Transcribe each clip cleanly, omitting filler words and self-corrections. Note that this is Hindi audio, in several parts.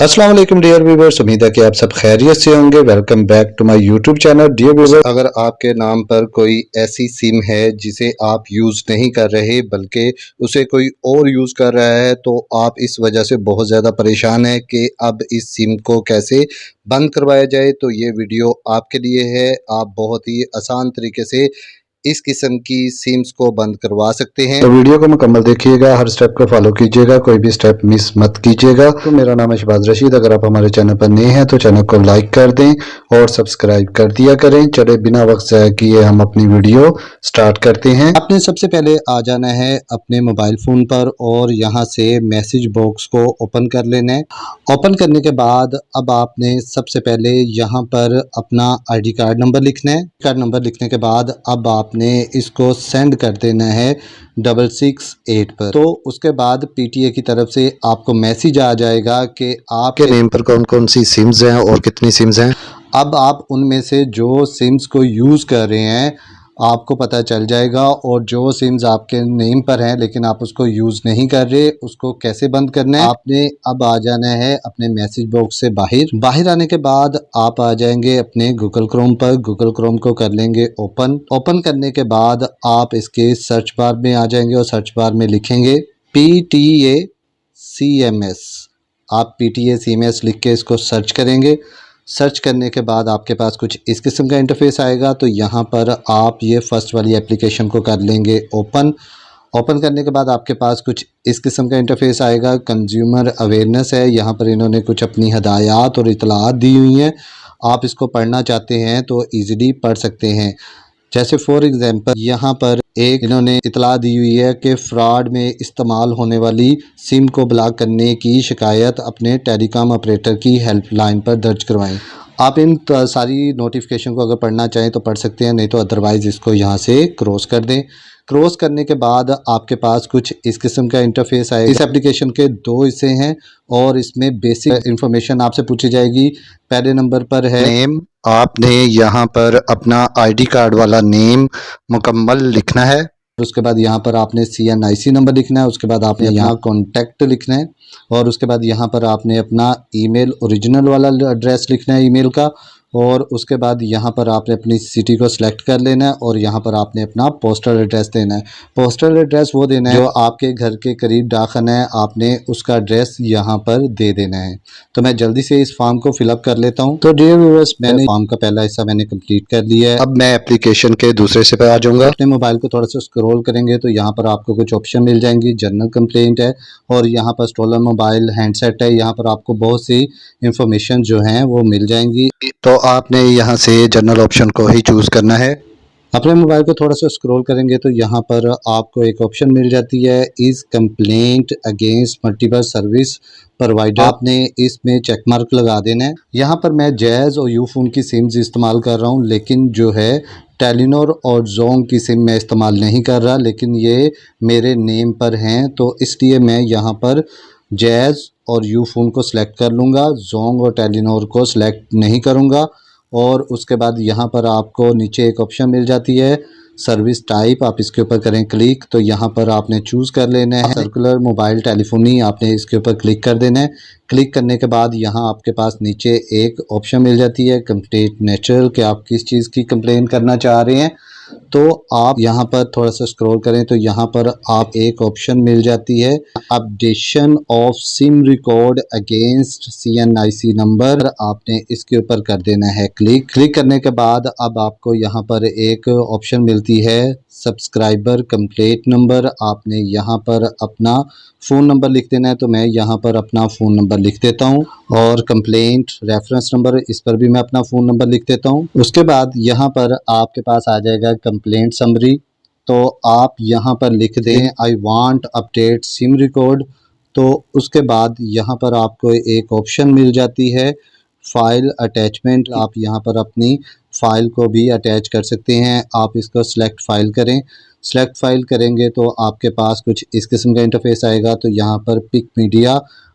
अस्सलाम वालेकुम डियर व्यूवर्स, उम्मीद है कि आप सब खैरियत से होंगे। Welcome back to my YouTube channel. Dear viewers, अगर आपके नाम पर कोई ऐसी सिम है जिसे आप यूज़ नहीं कर रहे बल्कि उसे कोई और यूज़ कर रहा है, तो आप इस वजह से बहुत ज़्यादा परेशान है कि अब इस सिम को कैसे बंद करवाया जाए। तो ये वीडियो आपके लिए है। आप बहुत ही आसान तरीके से इस किस्म की सिम्स को बंद करवा सकते हैं। तो वीडियो को मुकम्मल देखिएगा, हर स्टेप को फॉलो कीजिएगा, कोई भी स्टेप मिस मत कीजिएगा। तो मेरा नाम है शहबाज रशीद। अगर आप हमारे चैनल पर नए हैं तो चैनल को लाइक कर दें और सब्सक्राइब कर दिया करें। चले बिना वक्त ज़ाया किए हम अपनी वीडियो स्टार्ट करते हैं। आपने सबसे पहले आ जाना है अपने मोबाइल फ़ोन पर और यहाँ से मैसेज बॉक्स को ओपन कर लेना है। ओपन करने के बाद अब आपने सबसे पहले यहाँ पर अपना ID कार्ड नंबर लिखना है। कार्ड नंबर लिखने के बाद अब आपने इसको सेंड कर देना है 668 पर। तो उसके बाद PTA की तरफ से आपको मैसेज आ जाएगा कि आपके नेम पर कौन कौन सी सिम्स हैं और कितनी सिम्स हैं। अब आप उनमें से जो सिम्स को यूज़ कर रहे हैं आपको पता चल जाएगा, और जो सिम्स आपके नेम पर हैं लेकिन आप उसको यूज़ नहीं कर रहे, उसको कैसे बंद करना है। आपने अब आ जाना है अपने मैसेज बॉक्स से बाहर आने के बाद आप आ जाएंगे अपने गूगल क्रोम पर। गूगल क्रोम को कर लेंगे ओपन करने के बाद आप इसके सर्च बार में आ जाएंगे और सर्च बार में लिखेंगे PTA CMS। आप PTA CMS लिख के इसको सर्च करेंगे। सर्च करने के बाद आपके पास कुछ इस किस्म का इंटरफेस आएगा। तो यहाँ पर आप ये फर्स्ट वाली एप्लीकेशन को कर लेंगे ओपन करने के बाद आपके पास कुछ इस किस्म का इंटरफेस आएगा। कंज्यूमर अवेयरनेस है, यहाँ पर इन्होंने कुछ अपनी हदायत और इतलात दी हुई हैं। आप इसको पढ़ना चाहते हैं तो ईज़िली पढ़ सकते हैं। जैसे फॉर एग्ज़ाम्पल यहाँ पर एक इन्होंने इतला दी हुई है कि फ़्रॉड में इस्तेमाल होने वाली सिम को ब्लॉक करने की शिकायत अपने टेलीकॉम ऑपरेटर की हेल्पलाइन पर दर्ज करवाएं। आप इन सारी नोटिफिकेशन को अगर पढ़ना चाहें तो पढ़ सकते हैं, नहीं तो अदरवाइज़ इसको यहाँ से क्रॉस कर दें। क्रॉस करने के बाद आपके पास कुछ इस किस्म का इंटरफेस आएगा। इस एप्लीकेशन के दो हिस्से हैं और इसमें बेसिक इंफॉर्मेशन आपसे पूछी जाएगी। पहले नंबर पर है नेम। आपने यहाँ पर अपना ID कार्ड वाला नेम मुकम्मल लिखना है। उसके बाद यहाँ पर आपने CNIC नंबर लिखना है। उसके बाद आपने यहाँ कॉन्टैक्ट लिखना है और उसके बाद यहाँ पर आपने अपना ईमेल ओरिजिनल वाला एड्रेस लिखना है ईमेल का। और उसके बाद यहाँ पर आपने अपनी सिटी को सिलेक्ट कर लेना है और यहाँ पर आपने अपना पोस्टल एड्रेस देना है। पोस्टल एड्रेस वो देना है जो आपके घर के करीब डाकखाना है, आपने उसका एड्रेस यहाँ पर दे देना है। तो मैं जल्दी से इस फॉर्म को फिलअप कर लेता हूँ। तो डियर व्यूअर्स, मैंने फॉर्म का पहला हिस्सा मैंने कंप्लीट कर लिया है। अब मैं एप्लीकेशन के दूसरे हिस्से पे आ जाऊँगा। अपने मोबाइल को थोड़ा सा स्क्रॉल करेंगे तो यहाँ पर आपको कुछ ऑप्शन मिल जाएंगी। जनरल कंप्लेंट है और यहाँ पर स्टोलन मोबाइल हैंडसेट है। यहाँ पर आपको बहुत सी इंफॉर्मेशन जो है वो मिल जाएंगी। तो आपने यहाँ से जनरल ऑप्शन को ही चूज़ करना है। अपने मोबाइल को थोड़ा सा स्क्रॉल करेंगे तो यहाँ पर आपको एक ऑप्शन मिल जाती है is complaint against multiple service provider. आपने इसमें चेक मार्क लगा देना है। यहाँ पर मैं जैज़ और यूफोन की सिम्स इस्तेमाल कर रहा हूँ, लेकिन जो है टेलीनॉर और जोंग की सिम मैं इस्तेमाल नहीं कर रहा, लेकिन ये मेरे नेम पर हैं तो इसलिए मैं यहाँ पर जैज़ और यूफोन को सिलेक्ट कर लूँगा, जोंग और टेलीनॉर को सिलेक्ट नहीं करूँगा। और उसके बाद यहाँ पर आपको नीचे एक ऑप्शन मिल जाती है सर्विस टाइप। आप इसके ऊपर करें क्लिक तो यहाँ पर आपने चूज़ कर लेना है सर्कुलर मोबाइल टेलीफोनी। आपने इसके ऊपर क्लिक कर देना है। क्लिक करने के बाद यहाँ आपके पास नीचे एक ऑप्शन मिल जाती है कंप्लेंट नेचुरल, कि आप किस चीज़ की कंप्लेंट करना चाह रहे हैं। तो आप यहाँ पर थोड़ा सा स्क्रॉल करें तो यहाँ पर आप एक ऑप्शन मिल जाती है updation of SIM record against CNIC number. आपने इसके ऊपर कर देना है क्लिक करने के बाद अब आपको यहाँ पर एक ऑप्शन मिलती है सब्सक्राइबर कंप्लेंट नंबर। आपने यहाँ पर अपना फ़ोन नंबर लिख देना है। तो मैं यहाँ पर अपना फ़ोन नंबर लिख देता हूँ और कंप्लेंट रेफरेंस नंबर, इस पर भी मैं अपना फ़ोन नंबर लिख देता हूँ। उसके बाद यहाँ पर आपके पास आ जाएगा कंप्लेंट समरी। तो आप यहाँ पर लिख दें I want update SIM record. तो उसके बाद यहाँ पर आपको एक ऑप्शन मिल जाती है फाइल अटैचमेंट। आप यहाँ पर अपनी फ़ाइल को भी अटैच कर सकते हैं। आप इसको सिलेक्ट फ़ाइल करें। सिलेक्ट फ़ाइल करेंगे तो आपके पास कुछ इस किस्म का इंटरफेस आएगा। तो यहाँ पर पिक मीडिया,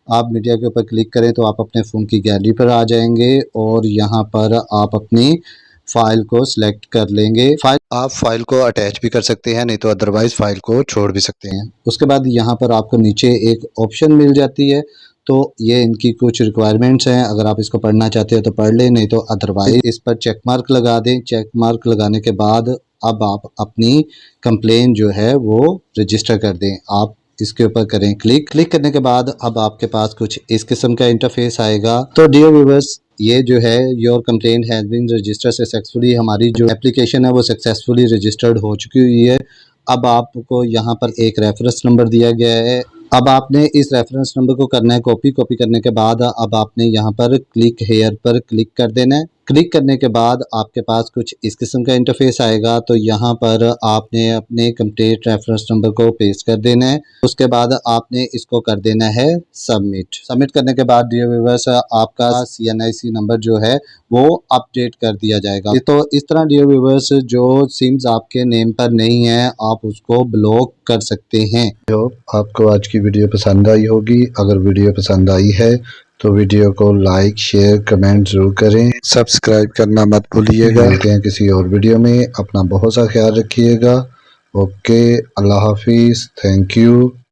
आप मीडिया के ऊपर क्लिक करें तो आप अपने फ़ोन की गैलरी पर आ जाएंगे और यहाँ पर आप अपनी फ़ाइल को सिलेक्ट कर लेंगे। आप फाइल को अटैच भी कर सकते हैं, नहीं तो अदरवाइज़ फ़ाइल को छोड़ भी सकते हैं। उसके बाद यहाँ पर आपको नीचे एक ऑप्शन मिल जाती है। तो ये इनकी कुछ रिक्वायरमेंट्स हैं, अगर आप इसको पढ़ना चाहते हो तो पढ़ लें, नहीं तो अदरवाइज इस पर चेक मार्क लगा दें। चेक मार्क लगाने के बाद अब आप अपनी कंप्लेन जो है वो रजिस्टर कर दें। आप इसके ऊपर करें क्लिक करने के बाद अब आपके पास कुछ इस किस्म का इंटरफेस आएगा। तो डियर व्यूअर्स, ये जो है your complaint has been registered successfully, हमारी जो एप्लीकेशन है वो सक्सेसफुली रजिस्टर्ड हो चुकी हुई है। अब आपको यहाँ पर एक रेफरेंस नंबर दिया गया है। अब आपने इस रेफरेंस नंबर को करना है कॉपी करने के बाद अब आपने यहाँ पर क्लिक हेयर पर क्लिक कर देना है। क्लिक करने के बाद आपके पास कुछ इस किस्म का इंटरफेस आएगा। तो यहाँ पर आपने अपने कंप्लीट रेफरेंस नंबर को पेस्ट कर देना है। उसके बाद आपने इसको कर देना है सबमिट करने के बाद डियर व्यूअर्स, आपका CNIC नंबर जो है वो अपडेट कर दिया जाएगा। तो इस तरह डियर व्यूअर्स, जो सिम्स आपके नेम पर नहीं है आप उसको ब्लॉक कर सकते हैं। तो आपको आज की वीडियो पसंद आई होगी। अगर वीडियो पसंद आई है तो वीडियो को लाइक शेयर कमेंट जरूर करें, सब्सक्राइब करना मत भूलिएगा। मिलते हैं किसी और वीडियो में, अपना बहुत सा ख्याल रखिएगा। ओके, अल्लाह हाफिज़, थैंक यू।